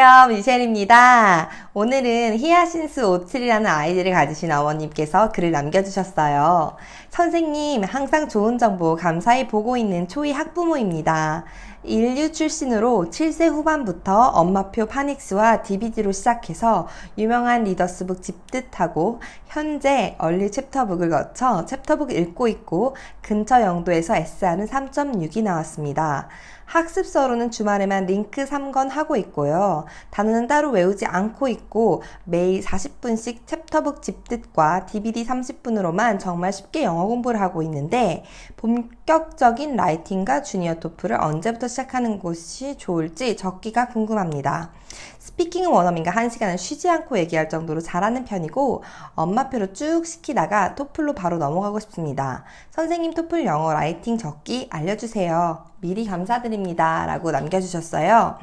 안녕하세요. 미셸입니다. 오늘은 히아신스 57이라는 아이들을 가지신 어머님께서 글을 남겨주셨어요. 선생님, 항상 좋은 정보 감사히 보고 있는 초이 학부모입니다. 인류 출신으로 7세 후반부터 엄마표 파닉스와 DBD로 시작해서 유명한 리더스북 집듯하고 현재 얼리 챕터북을 거쳐 챕터북 읽고 있고 근처 영도에서 에세이는 3.6이 나왔습니다. 학습서로는 주말에만 링크 3권 하고 있고요. 단어는 따로 외우지 않고 있고 매일 40분씩 챕터북 집뜻과 DVD 30분으로만 정말 쉽게 영어 공부를 하고 있는데 본격적인 라이팅과 주니어 토플을 언제부터 시작하는 것이 좋을지 적기가 궁금합니다. 스피킹은 원어민과 1시간을 쉬지 않고 얘기할 정도로 잘하는 편이고 엄마표로 쭉 시키다가 토플로 바로 넘어가고 싶습니다. 선생님 토플 영어 라이팅 적기 알려주세요. 미리 감사드립니다. 라고 남겨주셨어요.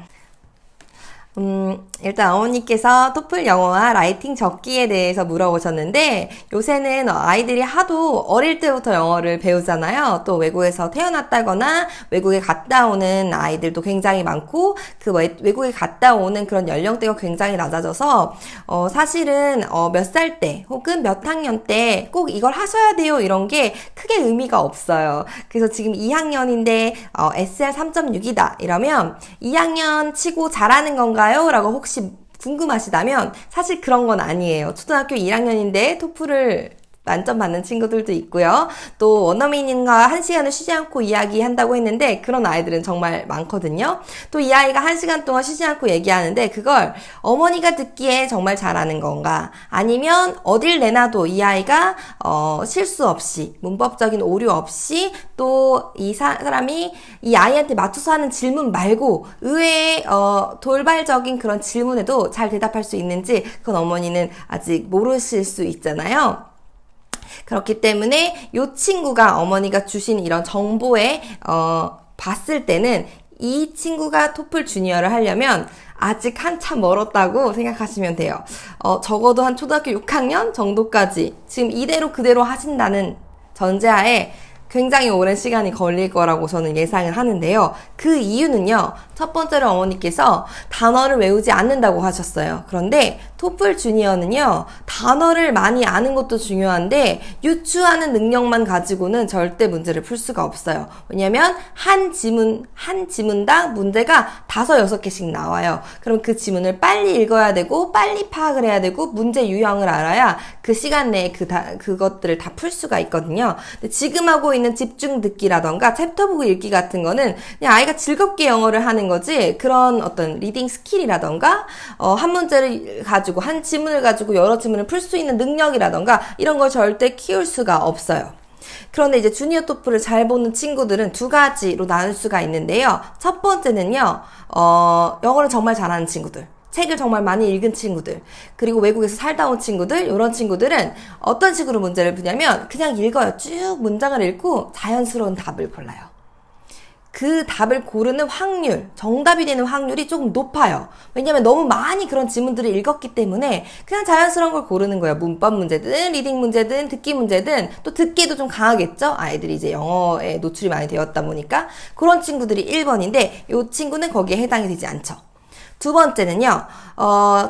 일단 어머니께서 토플 영어와 라이팅 적기에 대해서 물어보셨는데 요새는 아이들이 하도 어릴 때부터 영어를 배우잖아요. 또 외국에서 태어났다거나 외국에 갔다 오는 아이들도 굉장히 많고 그 외국에 갔다 오는 그런 연령대가 굉장히 낮아져서 사실은 몇 살 때 혹은 몇 학년 때 꼭 이걸 하셔야 돼요 이런 게 크게 의미가 없어요. 그래서 지금 2학년인데 SR 3.6이다 이러면 2학년 치고 잘하는 건가 라고 혹시 궁금하시다면 사실 그런 건 아니에요. 초등학교 1학년인데 토플을 만점 받는 친구들도 있고요. 또 원어민과 1시간을 쉬지 않고 이야기한다고 했는데 그런 아이들은 정말 많거든요. 또 이 아이가 1시간 동안 쉬지 않고 얘기하는데 그걸 어머니가 듣기에 정말 잘하는 건가 아니면 어딜 내놔도 이 아이가 실수 없이 문법적인 오류 없이 또 이 사람이 이 아이한테 맞춰서 하는 질문 말고 의외의 돌발적인 그런 질문에도 잘 대답할 수 있는지 그건 어머니는 아직 모르실 수 있잖아요. 그렇기 때문에 이 친구가 어머니가 주신 이런 정보에 봤을 때는 이 친구가 토플 주니어를 하려면 아직 한참 멀었다고 생각하시면 돼요. 적어도 한 초등학교 6학년 정도까지 지금 이대로 그대로 하신다는 전제하에 굉장히 오랜 시간이 걸릴 거라고 저는 예상을 하는데요. 그 이유는요. 첫 번째로 어머니께서 단어를 외우지 않는다고 하셨어요. 그런데 토플 주니어는요. 단어를 많이 아는 것도 중요한데 유추하는 능력만 가지고는 절대 문제를 풀 수가 없어요. 왜냐면 한 지문당 문제가 5, 6개씩 나와요. 그럼 그 지문을 빨리 읽어야 되고 빨리 파악을 해야 되고 문제 유형을 알아야 그 시간 내에 그것들을 다 풀 수가 있거든요. 근데 지금 하고 있는 집중 듣기라던가 챕터북 읽기 같은 거는 그냥 아이가 즐겁게 영어를 하는 거지 그런 어떤 리딩 스킬이라던가 한 문제를 가지고 한 지문을 가지고 여러 지문을 풀 수 있는 능력이라던가 이런 걸 절대 키울 수가 없어요. 그런데 이제 주니어 토플을 잘 보는 친구들은 두 가지로 나눌 수가 있는데요. 첫 번째는요. 영어를 정말 잘하는 친구들. 책을 정말 많이 읽은 친구들, 그리고 외국에서 살다 온 친구들, 이런 친구들은 어떤 식으로 문제를 푸냐면 그냥 읽어요. 쭉 문장을 읽고 자연스러운 답을 골라요. 그 답을 고르는 확률, 정답이 되는 확률이 조금 높아요. 왜냐면 너무 많이 그런 지문들을 읽었기 때문에 그냥 자연스러운 걸 고르는 거예요. 문법 문제든, 리딩 문제든, 듣기 문제든, 또 듣기도 좀 강하겠죠? 아이들이 이제 영어에 노출이 많이 되었다 보니까. 그런 친구들이 1번인데, 이 친구는 거기에 해당이 되지 않죠. 두 번째는요,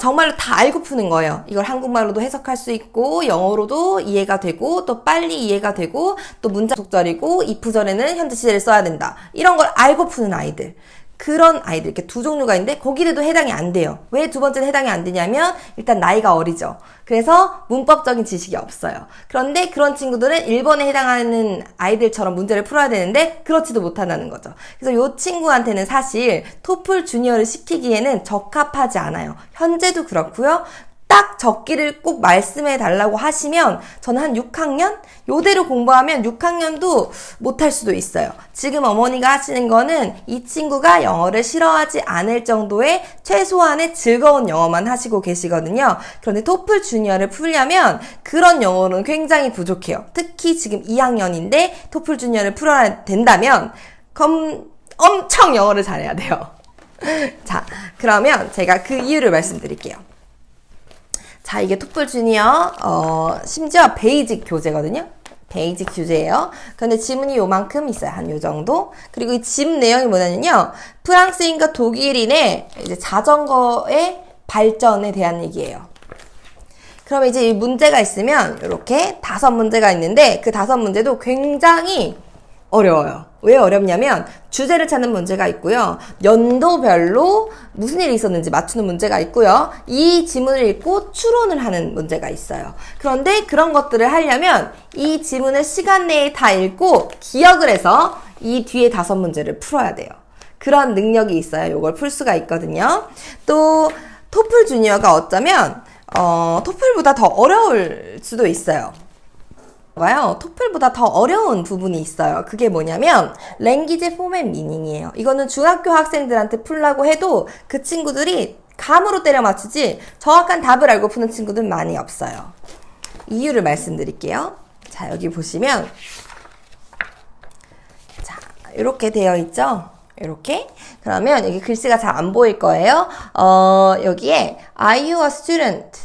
정말로 다 알고 푸는 거예요. 이걸 한국말로도 해석할 수 있고, 영어로도 이해가 되고, 또 빨리 이해가 되고, 또 문장 속절이고, 이프절에는 현재 시제를 써야 된다. 이런 걸 알고 푸는 아이들. 그런 아이들, 이렇게 두 종류가 있는데, 거기에도 해당이 안 돼요. 왜 두 번째는 해당이 안 되냐면, 일단 나이가 어리죠. 그래서 문법적인 지식이 없어요. 그런데 그런 친구들은 1번에 해당하는 아이들처럼 문제를 풀어야 되는데, 그렇지도 못한다는 거죠. 그래서 이 친구한테는 사실 토플 주니어를 시키기에는 적합하지 않아요. 현재도 그렇고요. 딱 적기를 꼭 말씀해 달라고 하시면 저는 한 6학년? 요대로 공부하면 6학년도 못할 수도 있어요. 지금 어머니가 하시는 거는 이 친구가 영어를 싫어하지 않을 정도의 최소한의 즐거운 영어만 하시고 계시거든요. 그런데 토플 주니어를 풀려면 그런 영어는 굉장히 부족해요. 특히 지금 2학년인데 토플 주니어를 풀어야 된다면 엄청 영어를 잘해야 돼요. 자, 그러면 제가 그 이유를 말씀드릴게요. 자, 이게 토플 주니어 심지어 베이직 교재거든요. 베이직 주제예요. 그런데 지문이 요만큼 있어요. 한 요 정도. 그리고 이 지문 내용이 뭐냐면요. 프랑스인과 독일인의 이제 자전거의 발전에 대한 얘기예요. 그럼 이제 이 문제가 있으면 이렇게 5문제가 있는데 그 5문제도 굉장히 어려워요. 왜 어렵냐면 주제를 찾는 문제가 있고요. 연도별로 무슨 일이 있었는지 맞추는 문제가 있고요. 이 지문을 읽고 추론을 하는 문제가 있어요. 그런데 그런 것들을 하려면 이 지문을 시간 내에 다 읽고 기억을 해서 이 뒤에 5문제를 풀어야 돼요. 그런 능력이 있어요. 이걸 풀 수가 있거든요. 또 토플 주니어가 어쩌면 토플보다 더 어려울 수도 있어요. 토플보다 더 어려운 부분이 있어요. 그게 뭐냐면 랭귀지 포맷 미닝이에요. 이거는 중학교 학생들한테 풀라고 해도 그 친구들이 감으로 때려 맞추지 정확한 답을 알고 푸는 친구들은 많이 없어요. 이유를 말씀드릴게요. 자, 여기 보시면 자, 이렇게 되어 있죠? 이렇게. 그러면 여기 글씨가 잘 안 보일 거예요. 여기에 Are you a student?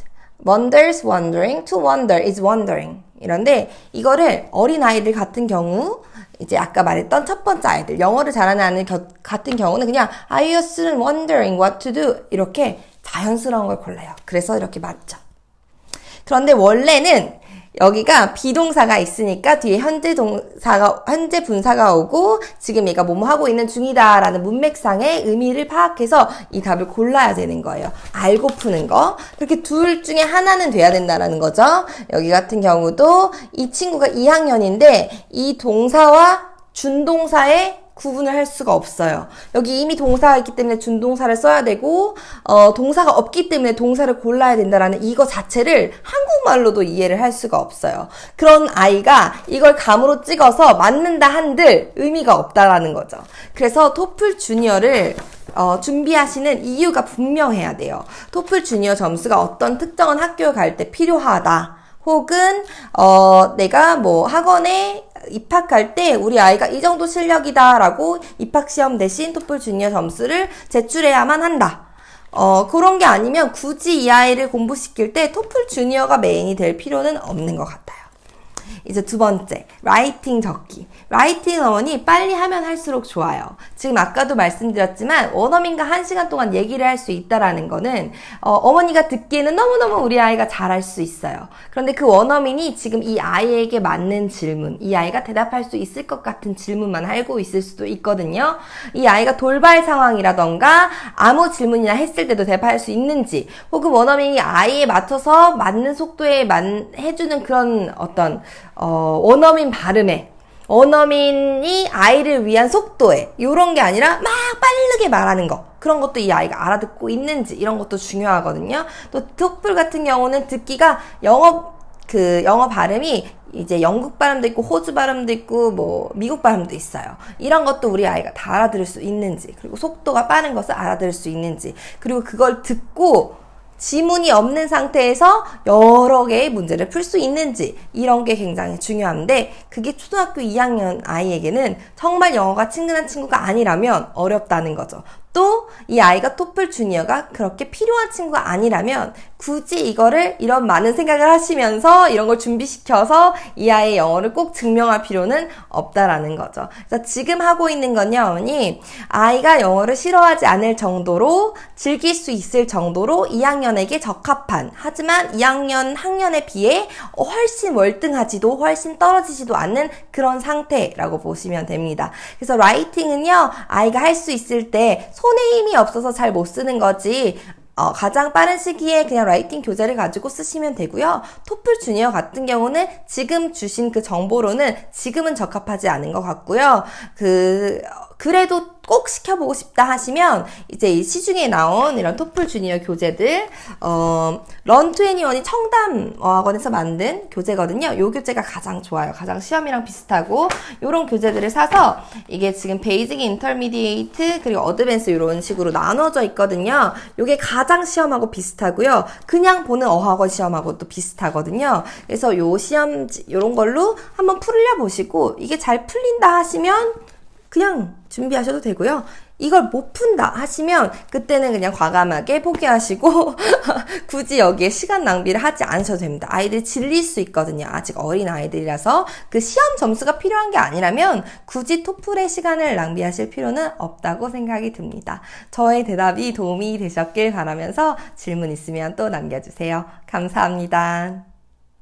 Wonders wondering. To wonder is wondering. 이런데 이거를 어린아이들 같은 경우 이제 아까 말했던 첫 번째 아이들 영어를 잘하는 아이들 같은 경우는 그냥 Are you a student wondering what to do? 이렇게 자연스러운 걸 골라요. 그래서 이렇게 맞죠. 그런데 원래는 여기가 비동사가 있으니까 뒤에 현재 분사가 오고 지금 얘가 뭐뭐 하고 있는 중이다라는 문맥상의 의미를 파악해서 이 답을 골라야 되는 거예요. 알고 푸는 거. 그렇게 둘 중에 하나는 돼야 된다라는 거죠. 여기 같은 경우도 이 친구가 2학년인데 이 동사와 준동사의 구분을 할 수가 없어요. 여기 이미 동사가 있기 때문에 준동사를 써야 되고 동사가 없기 때문에 동사를 골라야 된다라는 이거 자체를 한국말로도 이해를 할 수가 없어요. 그런 아이가 이걸 감으로 찍어서 맞는다 한들 의미가 없다라는 거죠. 그래서 토플 주니어를 준비하시는 이유가 분명해야 돼요. 토플 주니어 점수가 어떤 특정한 학교에 갈 때 필요하다. 혹은 내가 뭐 학원에 입학할 때 우리 아이가 이 정도 실력이다 라고 입학시험 대신 토플 주니어 점수를 제출해야만 한다. 그런 게 아니면 굳이 이 아이를 공부시킬 때 토플 주니어가 메인이 될 필요는 없는 것 같아요. 이제 두 번째, 라이팅 적기. 라이팅 어머니 빨리 하면 할수록 좋아요. 지금 아까도 말씀드렸지만 원어민과 1시간 동안 얘기를 할 수 있다라는 거는 어머니가 듣기에는 너무너무 우리 아이가 잘할 수 있어요. 그런데 그 원어민이 지금 이 아이에게 맞는 질문, 이 아이가 대답할 수 있을 것 같은 질문만 알고 있을 수도 있거든요. 이 아이가 돌발 상황이라던가 아무 질문이나 했을 때도 대답할 수 있는지, 혹은 원어민이 아이에 맞춰서 맞는 속도에 해주는 그런 어떤 원어민 발음에, 원어민이 아이를 위한 속도에, 요런 게 아니라 막 빠르게 말하는 거, 그런 것도 이 아이가 알아듣고 있는지, 이런 것도 중요하거든요. 또 토플 같은 경우는 듣기가 영어 발음이 이제 영국 발음도 있고 호주 발음도 있고 뭐 미국 발음도 있어요. 이런 것도 우리 아이가 다 알아들을 수 있는지, 그리고 속도가 빠른 것을 알아들을 수 있는지, 그리고 그걸 듣고 지문이 없는 상태에서 여러 개의 문제를 풀 수 있는지, 이런 게 굉장히 중요한데 그게 초등학교 2학년 아이에게는 정말 영어가 친근한 친구가 아니라면 어렵다는 거죠. 또 이 아이가 토플 주니어가 그렇게 필요한 친구가 아니라면 굳이 이런 많은 생각을 하시면서 이런 걸 준비시켜서 이 아이의 영어를 꼭 증명할 필요는 없다라는 거죠. 그래서 지금 하고 있는 건요, 어머니, 아이가 영어를 싫어하지 않을 정도로 즐길 수 있을 정도로 2학년에게 적합한, 하지만 2학년 학년에 비해 훨씬 월등하지도 훨씬 떨어지지도 않는 그런 상태라고 보시면 됩니다. 그래서 라이팅은요, 아이가 할 수 있을 때 손에 힘이 없어서 잘 못 쓰는 거지, 가장 빠른 시기에 그냥 라이팅 교재를 가지고 쓰시면 되고요. 토플 주니어 같은 경우는 지금 주신 그 정보로는 지금은 적합하지 않은 것 같고요. 그래도 꼭 시켜보고 싶다 하시면 이제 이 시중에 나온 이런 토플 주니어 교재들, 런21이 청담 어학원에서 만든 교재거든요. 요 교재가 가장 좋아요. 가장 시험이랑 비슷하고, 요런 교재들을 사서, 이게 지금 베이직, 인터미디에이트, 그리고 어드밴스 이런 식으로 나눠져 있거든요. 요게 가장 시험하고 비슷하고요. 그냥 보는 어학원 시험하고 또 비슷하거든요. 그래서 요 시험지, 요런 걸로 한번 풀려 보시고, 이게 잘 풀린다 하시면 그냥 준비하셔도 되고요. 이걸 못 푼다 하시면 그때는 그냥 과감하게 포기하시고 굳이 여기에 시간 낭비를 하지 않으셔도 됩니다. 아이들이 질릴 수 있거든요. 아직 어린 아이들이라서 그 시험 점수가 필요한 게 아니라면 굳이 토플의 시간을 낭비하실 필요는 없다고 생각이 듭니다. 저의 대답이 도움이 되셨길 바라면서 질문 있으면 또 남겨주세요. 감사합니다.